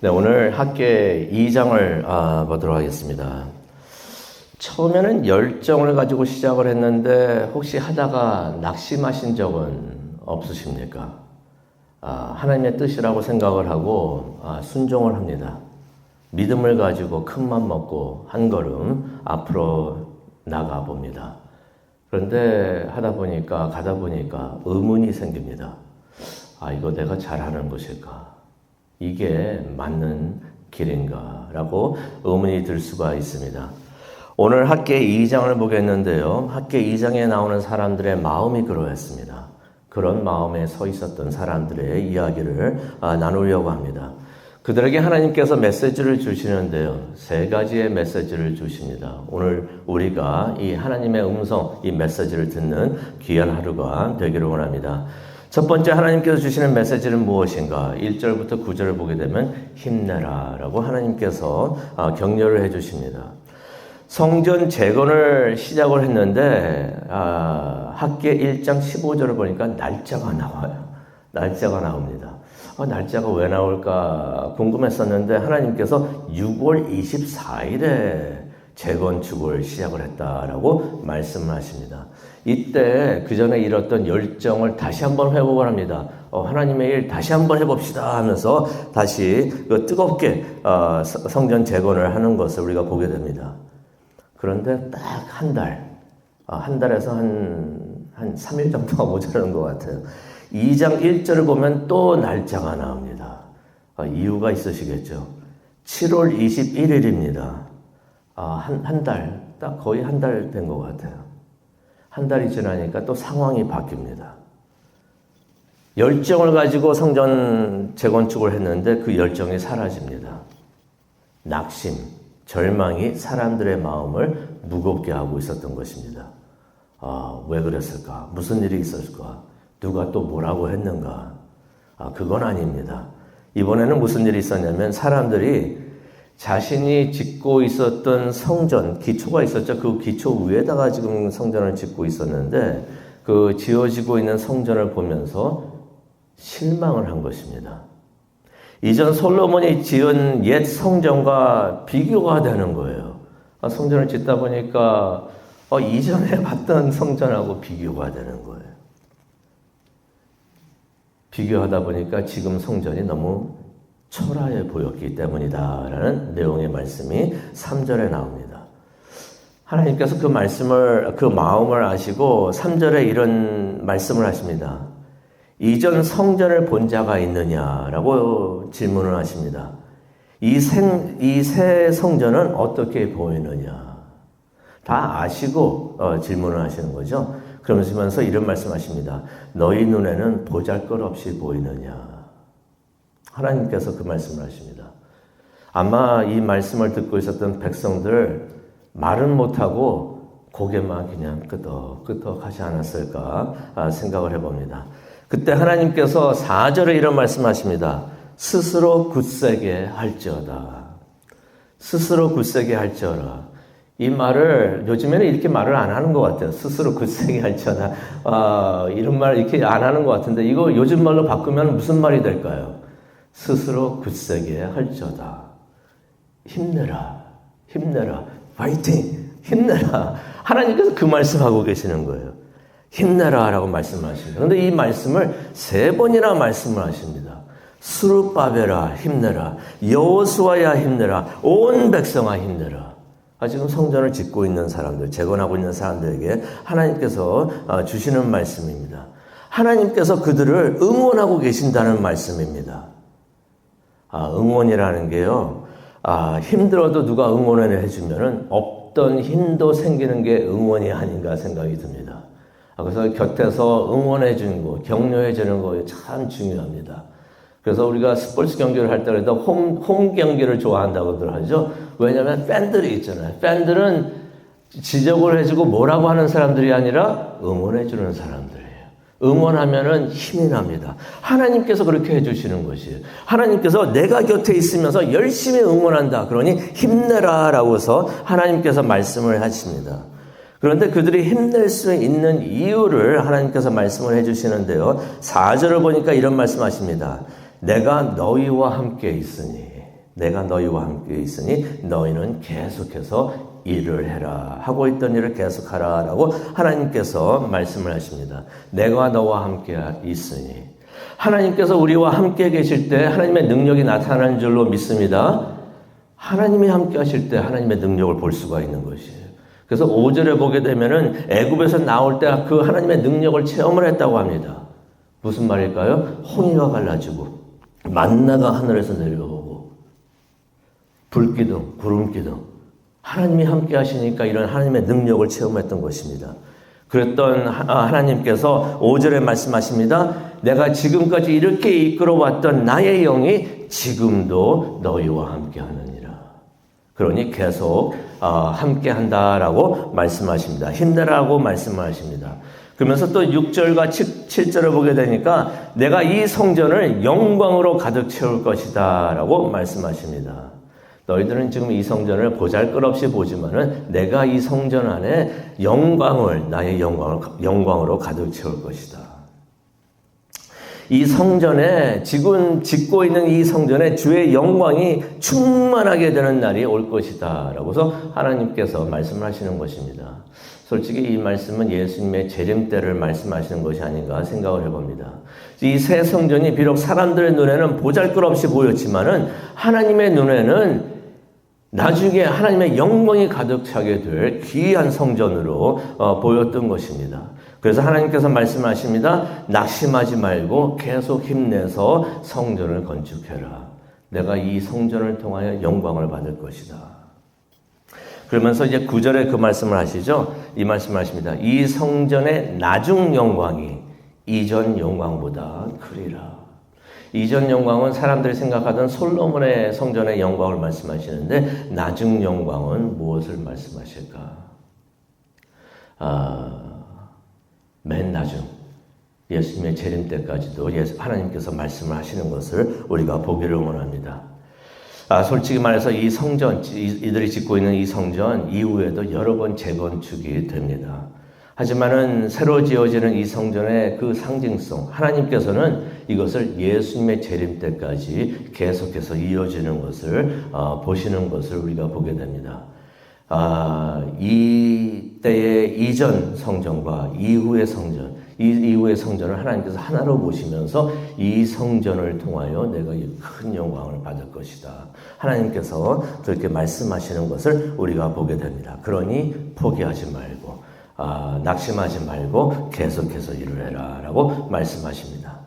네, 오늘 학계 2장을 보도록 하겠습니다. 처음에는 열정을 가지고 시작을 했는데 혹시 하다가 낙심하신 적은 없으십니까? 하나님의 뜻이라고 생각을 하고 순종을 합니다. 믿음을 가지고 큰맘 먹고 한 걸음 앞으로 나가 봅니다. 그런데 가다 보니까 의문이 생깁니다. 이거 내가 잘하는 것일까? 이게 맞는 길인가? 라고 의문이 들 수가 있습니다. 오늘 학계 2장을 보겠는데요. 학계 2장에 나오는 사람들의 마음이 그러했습니다. 그런 마음에 서 있었던 사람들의 이야기를 나누려고 합니다. 그들에게 하나님께서 메시지를 주시는데요. 3가지의 메시지를 주십니다. 오늘 우리가 이 하나님의 음성, 이 메시지를 듣는 귀한 하루가 되기를 원합니다. 첫 번째 하나님께서 주시는 메시지는 무엇인가? 1절부터 9절을 보게 되면 힘내라 라고 하나님께서 격려를 해주십니다. 성전 재건을 시작을 했는데 학계 1장 15절을 보니까 날짜가 나와요. 날짜가 나옵니다. 날짜가 왜 나올까 궁금했었는데 하나님께서 6월 24일에 재건축을 시작을 했다라고 말씀을 하십니다. 이때 그 전에 잃었던 열정을 다시 한번 회복을 합니다. 하나님의 일 다시 한번 해봅시다 하면서 다시 뜨겁게 성전 재건을 하는 것을 우리가 보게 됩니다. 그런데 딱 한 달에서 한 3일 정도가 모자라는 것 같아요. 2장 1절을 보면 또 날짜가 나옵니다. 이유가 있으시겠죠. 7월 21일입니다. 한 달, 딱 거의 한 달 된 것 같아요. 한 달이 지나니까 또 상황이 바뀝니다. 열정을 가지고 성전 재건축을 했는데 그 열정이 사라집니다. 낙심, 절망이 사람들의 마음을 무겁게 하고 있었던 것입니다. 왜 그랬을까? 무슨 일이 있었을까? 누가 또 뭐라고 했는가? 그건 아닙니다. 이번에는 무슨 일이 있었냐면 사람들이 자신이 짓고 있었던 성전, 기초가 있었죠. 그 기초 위에다가 지금 성전을 짓고 있었는데 그 지어지고 있는 성전을 보면서 실망을 한 것입니다. 이전 솔로몬이 지은 옛 성전과 비교가 되는 거예요. 성전을 짓다 보니까 이전에 봤던 성전하고 비교가 되는 거예요. 비교하다 보니까 지금 성전이 너무 초라해 보였기 때문이다라는 내용의 말씀이 3절에 나옵니다. 하나님께서 그 마음을 아시고 3절에 이런 말씀을 하십니다. 이전 성전을 본 자가 있느냐라고 질문을 하십니다. 이 새 성전은 어떻게 보이느냐? 다 아시고 질문을 하시는 거죠. 그러면서 이런 말씀하십니다. 너희 눈에는 보잘것없이 보이느냐? 하나님께서 그 말씀을 하십니다. 아마 이 말씀을 듣고 있었던 백성들 말은 못하고 고개만 그냥 끄덕끄덕 하지 않았을까 생각을 해봅니다. 그때 하나님께서 4절에 이런 말씀하십니다. 스스로 굳세게 할지어다. 스스로 굳세게 할지어다. 이 말을 요즘에는 이렇게 말을 안 하는 것 같아요. 스스로 굳세게 할지어다. 이런 말 이렇게 안 하는 것 같은데 이거 요즘 말로 바꾸면 무슨 말이 될까요? 스스로 굳세게 할지어다. 힘내라. 파이팅. 힘내라. 하나님께서 그 말씀하고 계시는 거예요. 힘내라 라고 말씀하십니다. 그런데 이 말씀을 3번이나 말씀을 하십니다. 스룹바벨아 힘내라. 여호수아야 힘내라. 온 백성아 힘내라. 지금 성전을 짓고 있는 사람들, 재건하고 있는 사람들에게 하나님께서 주시는 말씀입니다. 하나님께서 그들을 응원하고 계신다는 말씀입니다. 응원이라는 게요. 힘들어도 누가 응원을 해주면은 없던 힘도 생기는 게 응원이 아닌가 생각이 듭니다. 그래서 곁에서 응원해 주는 거, 격려해 주는 거 참 중요합니다. 그래서 우리가 스포츠 경기를 할 때도 홈 경기를 좋아한다고들 하죠. 왜냐하면 팬들이 있잖아요. 팬들은 지적을 해주고 뭐라고 하는 사람들이 아니라 응원해 주는 사람들이에요. 응원하면은 힘이 납니다. 하나님께서 그렇게 해주시는 것이에요. 하나님께서 내가 곁에 있으면서 열심히 응원한다. 그러니 힘내라 라고 해서 하나님께서 말씀을 하십니다. 그런데 그들이 힘낼 수 있는 이유를 하나님께서 말씀을 해주시는데요. 4절을 보니까 이런 말씀하십니다. 내가 너희와 함께 있으니 내가 너희와 함께 있으니 너희는 계속해서 일을 해라. 하고 있던 일을 계속하라 라고 하나님께서 말씀을 하십니다. 내가 너와 함께 있으니. 하나님께서 우리와 함께 계실 때 하나님의 능력이 나타나는 줄로 믿습니다. 하나님이 함께 하실 때 하나님의 능력을 볼 수가 있는 것이에요. 그래서 5절에 보게 되면은 애굽에서 나올 때 그 하나님의 능력을 체험을 했다고 합니다. 무슨 말일까요? 홍해가 갈라지고 만나가 하늘에서 내려오고 불기둥, 구름기둥. 하나님이 함께 하시니까 이런 하나님의 능력을 체험했던 것입니다. 그랬던 하나님께서 5절에 말씀하십니다. 내가 지금까지 이렇게 이끌어왔던 나의 영이 지금도 너희와 함께 하느니라. 그러니 계속 함께 한다라고 말씀하십니다. 힘내라고 말씀하십니다. 그러면서 또 6절과 7절을 보게 되니까 내가 이 성전을 영광으로 가득 채울 것이다 라고 말씀하십니다. 너희들은 지금 이 성전을 보잘것없이 보지만은 내가 이 성전 안에 나의 영광으로 가득 채울 것이다. 이 성전에, 지금 짓고 있는 이 성전에 주의 영광이 충만하게 되는 날이 올 것이다 라고서 하나님께서 말씀을 하시는 것입니다. 솔직히 이 말씀은 예수님의 재림 때를 말씀하시는 것이 아닌가 생각을 해봅니다. 이 새 성전이 비록 사람들의 눈에는 보잘것없이 보였지만은 하나님의 눈에는 나중에 하나님의 영광이 가득 차게 될 귀한 성전으로 보였던 것입니다. 그래서 하나님께서 말씀하십니다. 낙심하지 말고 계속 힘내서 성전을 건축해라. 내가 이 성전을 통하여 영광을 받을 것이다. 그러면서 이제 9절에 그 말씀을 하시죠. 이 말씀을 하십니다. 이 성전의 나중 영광이 이전 영광보다 크리라. 이전 영광은 사람들이 생각하던 솔로몬의 성전의 영광을 말씀하시는데 나중 영광은 무엇을 말씀하실까? 맨 나중 예수님의 재림 때까지도 하나님께서 말씀을 하시는 것을 우리가 보기를 원합니다. 솔직히 말해서 이 성전, 이들이 짓고 있는 이 성전 이후에도 여러 번 재건축이 됩니다. 하지만은 새로 지어지는 이 성전의 그 상징성, 하나님께서는 이것을 예수님의 재림 때까지 계속해서 이어지는 것을 보시는 것을 우리가 보게 됩니다. 이 때의 이전 성전과 이후의 성전, 이후의 성전을 하나님께서 하나로 보시면서 이 성전을 통하여 내가 큰 영광을 받을 것이다. 하나님께서 그렇게 말씀하시는 것을 우리가 보게 됩니다. 그러니 포기하지 말고 낙심하지 말고 계속해서 일을 해라 라고 말씀하십니다.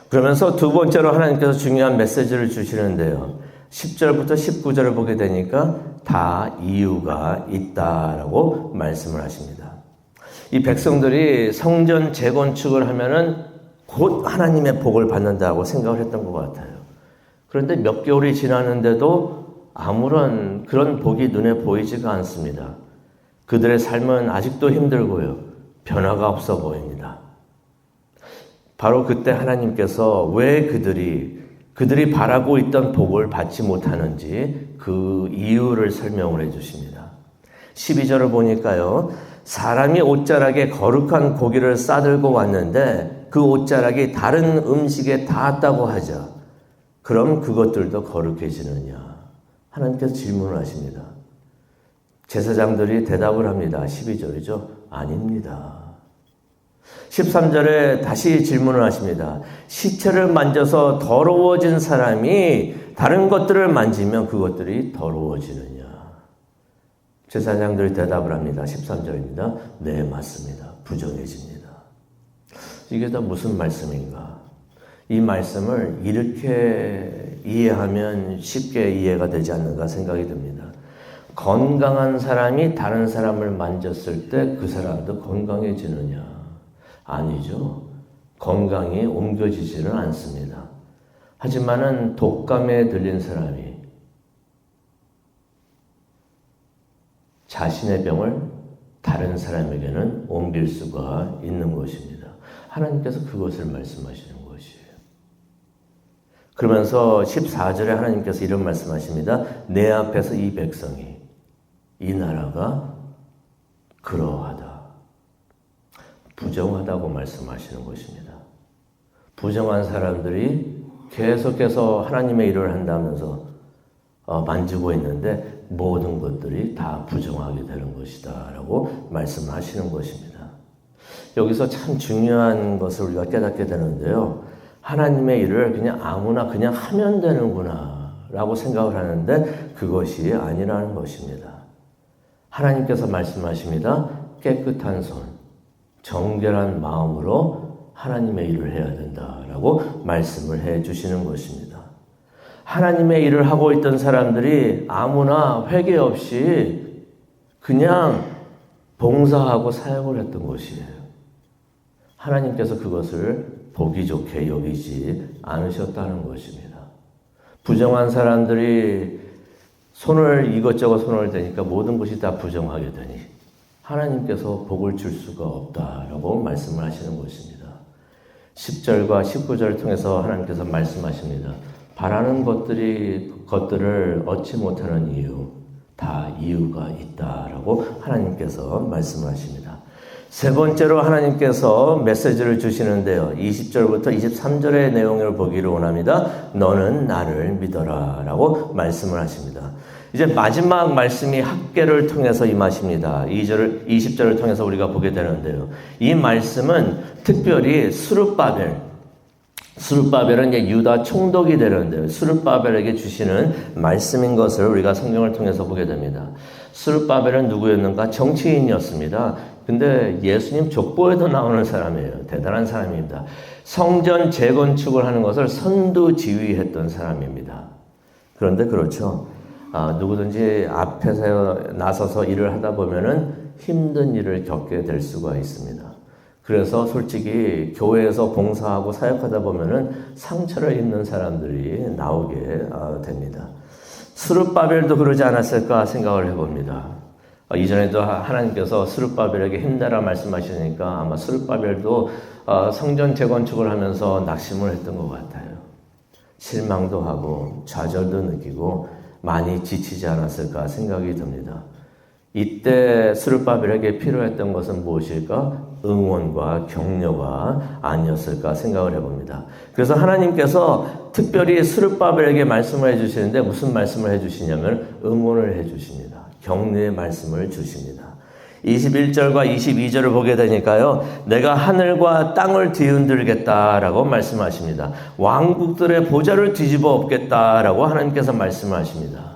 그러면서 두 번째로 하나님께서 중요한 메시지를 주시는데요. 10절부터 19절을 보게 되니까 다 이유가 있다라고 말씀을 하십니다. 이 백성들이 성전 재건축을 하면은 곧 하나님의 복을 받는다고 생각을 했던 것 같아요. 그런데 몇 개월이 지났는데도 아무런 그런 복이 눈에 보이지가 않습니다. 그들의 삶은 아직도 힘들고요. 변화가 없어 보입니다. 바로 그때 하나님께서 왜 그들이 바라고 있던 복을 받지 못하는지 그 이유를 설명을 해 주십니다. 12절을 보니까요. 사람이 옷자락에 거룩한 고기를 싸들고 왔는데 그 옷자락이 다른 음식에 닿았다고 하자. 그럼 그것들도 거룩해지느냐? 하나님께서 질문을 하십니다. 제사장들이 대답을 합니다. 12절이죠. 아닙니다. 13절에 다시 질문을 하십니다. 시체를 만져서 더러워진 사람이 다른 것들을 만지면 그것들이 더러워지느냐? 제사장들이 대답을 합니다. 13절입니다. 네, 맞습니다. 부정해집니다. 이게 다 무슨 말씀인가? 이 말씀을 이렇게 이해하면 쉽게 이해가 되지 않는가 생각이 듭니다. 건강한 사람이 다른 사람을 만졌을 때 그 사람도 건강해지느냐? 아니죠. 건강이 옮겨지지는 않습니다. 하지만은 독감에 들린 사람이 자신의 병을 다른 사람에게는 옮길 수가 있는 것입니다. 하나님께서 그것을 말씀하시는 것이에요. 그러면서 14절에 하나님께서 이런 말씀하십니다. 내 앞에서 이 백성이, 이 나라가 그러하다. 부정하다고 말씀하시는 것입니다. 부정한 사람들이 계속해서 하나님의 일을 한다면서 만지고 있는데 모든 것들이 다 부정하게 되는 것이다 라고 말씀하시는 것입니다. 여기서 참 중요한 것을 우리가 깨닫게 되는데요. 하나님의 일을 그냥 아무나 그냥 하면 되는구나 라고 생각을 하는데 그것이 아니라는 것입니다. 하나님께서 말씀하십니다. 깨끗한 손, 정결한 마음으로 하나님의 일을 해야 된다라고 말씀을 해 주시는 것입니다. 하나님의 일을 하고 있던 사람들이 아무나 회개 없이 그냥 봉사하고 사역을 했던 것이에요. 하나님께서 그것을 보기 좋게 여기지 않으셨다는 것입니다. 부정한 사람들이 이것저것 손을 대니까 모든 것이 다 부정하게 되니 하나님께서 복을 줄 수가 없다라고 말씀을 하시는 것입니다. 10절과 19절을 통해서 하나님께서 말씀하십니다. 바라는 것들을 얻지 못하는 이유, 다 이유가 있다라고 하나님께서 말씀을 하십니다. 세 번째로 하나님께서 메시지를 주시는데요. 20절부터 23절의 내용을 보기를 원합니다. 너는 나를 믿어라 라고 말씀을 하십니다. 이제 마지막 말씀이 학계를 통해서 임하십니다. 20절을 통해서 우리가 보게 되는데요. 이 말씀은 특별히 스룹바벨은 이제 유다 총독이 되는데요. 스룹바벨에게 주시는 말씀인 것을 우리가 성경을 통해서 보게 됩니다. 스룹바벨은 누구였는가? 정치인이었습니다. 근데 예수님 족보에도 나오는 사람이에요. 대단한 사람입니다. 성전 재건축을 하는 것을 선두지휘했던 사람입니다. 그런데 그렇죠. 누구든지 앞에서 나서서 일을 하다 보면은 힘든 일을 겪게 될 수가 있습니다. 그래서 솔직히 교회에서 봉사하고 사역하다 보면은 상처를 입는 사람들이 나오게 됩니다. 스룹바벨도 그러지 않았을까 생각을 해봅니다. 이전에도 하나님께서 스룹바벨에게 힘내라 말씀하시니까 아마 스룹바벨도 성전 재건축을 하면서 낙심을 했던 것 같아요. 실망도 하고 좌절도 느끼고 많이 지치지 않았을까 생각이 듭니다. 이때 스룹바벨에게 필요했던 것은 무엇일까? 응원과 격려가 아니었을까 생각을 해봅니다. 그래서 하나님께서 특별히 스룹바벨에게 말씀을 해주시는데 무슨 말씀을 해주시냐면 응원을 해주십니다. 격려의 말씀을 주십니다. 21절과 22절을 보게 되니까요. 내가 하늘과 땅을 뒤흔들겠다라고 말씀하십니다. 왕국들의 보좌를 뒤집어 엎겠다라고 하나님께서 말씀하십니다.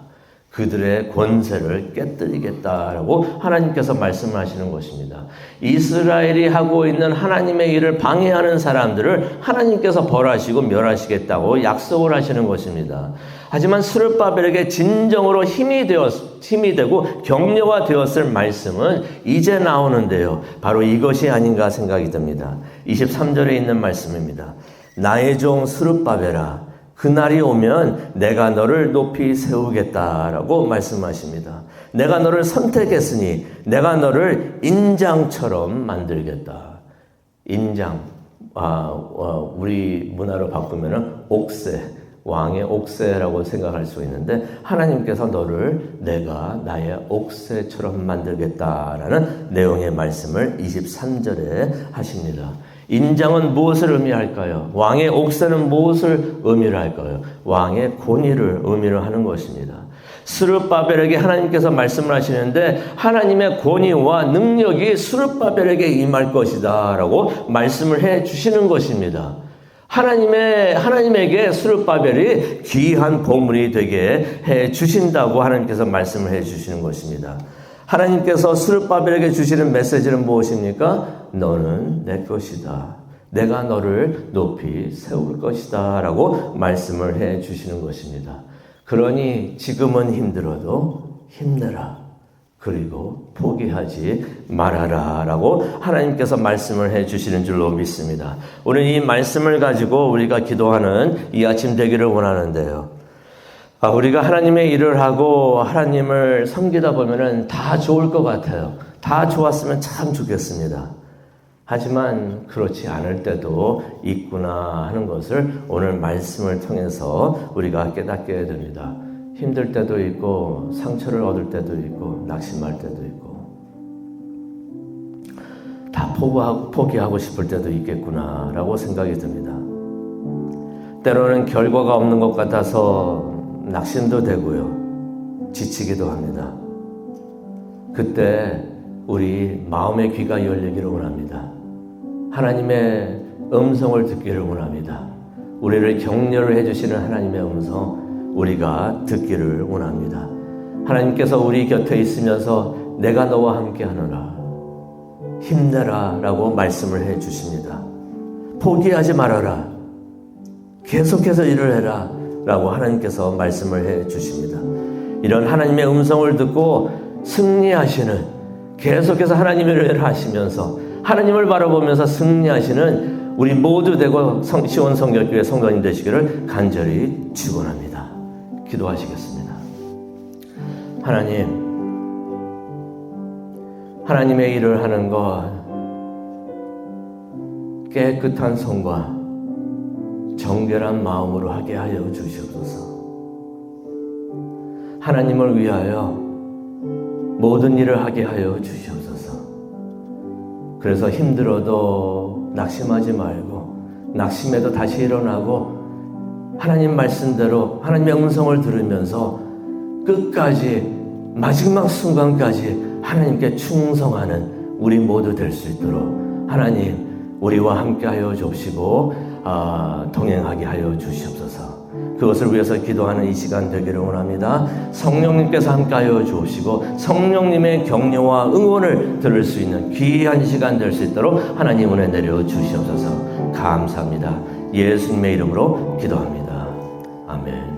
그들의 권세를 깨뜨리겠다라고 하나님께서 말씀하시는 것입니다. 이스라엘이 하고 있는 하나님의 일을 방해하는 사람들을 하나님께서 벌하시고 멸하시겠다고 약속을 하시는 것입니다. 하지만 스룹바벨에게 진정으로 힘이 되고 격려가 되었을 말씀은 이제 나오는데요. 바로 이것이 아닌가 생각이 듭니다. 23절에 있는 말씀입니다. 나의 종 스룹바벨아 그날이 오면 내가 너를 높이 세우겠다라고 말씀하십니다. 내가 너를 선택했으니 내가 너를 인장처럼 만들겠다. 인장, 우리 문화로 바꾸면은 옥새, 왕의 옥새라고 생각할 수 있는데 하나님께서 너를 내가 나의 옥새처럼 만들겠다라는 내용의 말씀을 23절에 하십니다. 인장은 무엇을 의미할까요? 왕의 옥새는 무엇을 의미를 할까요? 왕의 권위를 의미를 하는 것입니다. 스룹바벨에게 하나님께서 말씀을 하시는데 하나님의 권위와 능력이 스룹바벨에게 임할 것이다 라고 말씀을 해 주시는 것입니다. 하나님에게 스룹바벨이 귀한 보물이 되게 해 주신다고 하나님께서 말씀을 해 주시는 것입니다. 하나님께서 스룹바벨에게 주시는 메시지는 무엇입니까? 너는 내 것이다. 내가 너를 높이 세울 것이다. 라고 말씀을 해 주시는 것입니다. 그러니 지금은 힘들어도 힘내라. 그리고 포기하지 말아라. 라고 하나님께서 말씀을 해 주시는 줄로 믿습니다. 오늘 이 말씀을 가지고 우리가 기도하는 이 아침 되기를 원하는데요. 우리가 하나님의 일을 하고 하나님을 섬기다 보면은 다 좋을 것 같아요. 다 좋았으면 참 좋겠습니다. 하지만 그렇지 않을 때도 있구나 하는 것을 오늘 말씀을 통해서 우리가 깨닫게 됩니다. 힘들 때도 있고 상처를 얻을 때도 있고 낙심할 때도 있고 다 포기하고 싶을 때도 있겠구나 라고 생각이 듭니다. 때로는 결과가 없는 것 같아서 낙심도 되고요. 지치기도 합니다. 그때 우리 마음의 귀가 열리기를 원합니다. 하나님의 음성을 듣기를 원합니다. 우리를 격려를 해주시는 하나님의 음성 우리가 듣기를 원합니다. 하나님께서 우리 곁에 있으면서 내가 너와 함께 하노라, 힘내라 라고 말씀을 해 주십니다. 포기하지 말아라, 계속해서 일을 해라 라고 하나님께서 말씀을 해 주십니다. 이런 하나님의 음성을 듣고 승리하시는, 계속해서 하나님의 일을 하시면서 하나님을 바라보면서 승리하시는 우리 모두 되고 시온 성결교회 성도님 되시기를 간절히 축원합니다. 기도하시겠습니다. 하나님, 하나님의 일을 하는 것 깨끗한 손과 정결한 마음으로 하게 하여 주시옵소서. 하나님을 위하여 모든 일을 하게 하여 주시옵소서. 그래서 힘들어도 낙심하지 말고, 낙심해도 다시 일어나고, 하나님 말씀대로 하나님의 음성을 들으면서 끝까지 마지막 순간까지 하나님께 충성하는 우리 모두 될 수 있도록 하나님 우리와 함께하여 주시고 동행하게 하여 주시옵소서. 그것을 위해서 기도하는 이 시간 되기를 원합니다. 성령님께서 함께하여 주시고 성령님의 격려와 응원을 들을 수 있는 귀한 시간 될 수 있도록 하나님 은혜 내려 주시옵소서. 감사합니다. 예수님의 이름으로 기도합니다. 아멘.